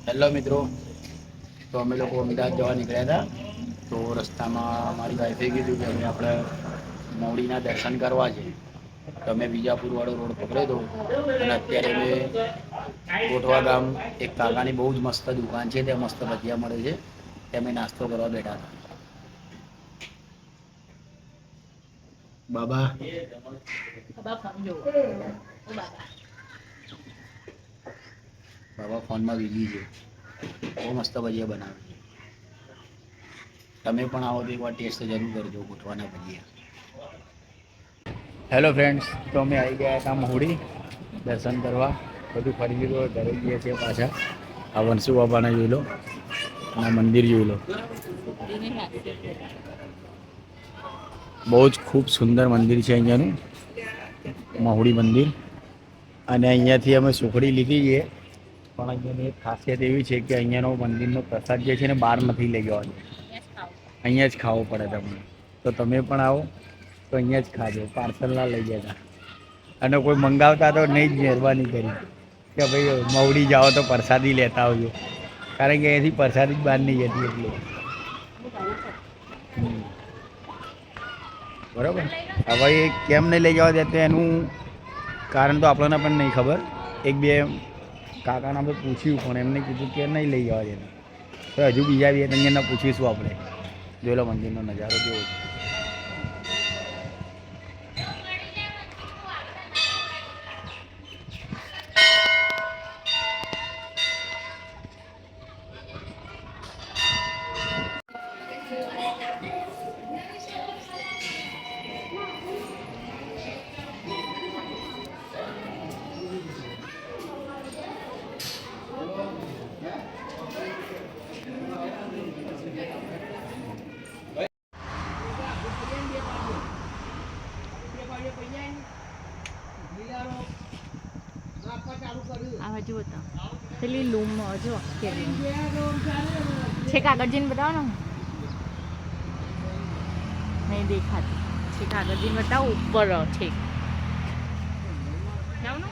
Hello મિત્રો, તો અમે લોકો અમદાવાદ જવા નીકળ્યા હતા. તો રસ્તામાં મારી વાઈફે કીધું કે અમે આપણે મૌડીના દર્શન કરવા છે. તો અમે વિજાપુર વાળો રોડ પકડ્યો હતો અને અત્યારે અમે ગોઠવા ગામ એક કાકાની બહુ જ મસ્ત દુકાન છે, ત્યાં મસ્ત ભજીયા મળે છે. ત્યાં અમે નાસ્તો કરવા બેઠા હતા. બાબા બાબા ફોનમાં બીજી છે. બહુ મસ્ત ભજીયા બનાવે છે. તમે પણ આવો તો એકવાર ટેસ્ટ જરૂર કરજો ગોઠવાના ભજીયા. હેલો ફ્રેન્ડ્સ, તો અમે આવી ગયા હતા મહુડી દર્શન કરવા. બધું ફરી લીધું, ઘરે જઈએ છીએ પાછા. આ વનસુ બાબાને જોઈ લો અને આ મંદિર જોઈ લો. બહુ જ ખૂબ સુંદર મંદિર છે અહીંયાનું, મહુડી મંદિર. અને અહીંયાથી અમે સુખડી લીધી છે. પણ અહીંયાની એક ખાસિયત એવી છે કે અહીંયાનો મંદિરનો પ્રસાદ જે છે ને બહાર નથી લઈ જવાનો, અહીંયા જ ખાવો પડે તમને. તો તમે પણ આવો તો અહીંયા જ ખાજો, પાર્સલ ના લઈ જતા. અને કોઈ મંગાવતા તો નહીં જ મહેરબાની કરી કે ભાઈ મહુડી જાઓ તો પ્રસાદી લેતા આવજો, કારણ કે અહીંયાથી પ્રસાદી જ બહાર નહીં જતી એટલે. બરાબર. હવે એ કેમ નહીં લઈ જવા દેતા એનું કારણ તો આપણને પણ નહીં ખબર. એક બે કાકાને આપણે પૂછ્યું પણ એમને કીધું કે નહીં લઈ જવા દેતા. તો હજુ બીજા બે ત્રણ પૂછીશું આપણે. જોઈ લો મંદિરનો નજારો કેવો છે. આ બાજુ બતાવો, પેલી લૂમ જો કેવી છે. કાગળ જઈને બતાવો ને, નહીં દેખાતી છે. કાગળ જઈને બતાવો ઉપર છે. જાવ ને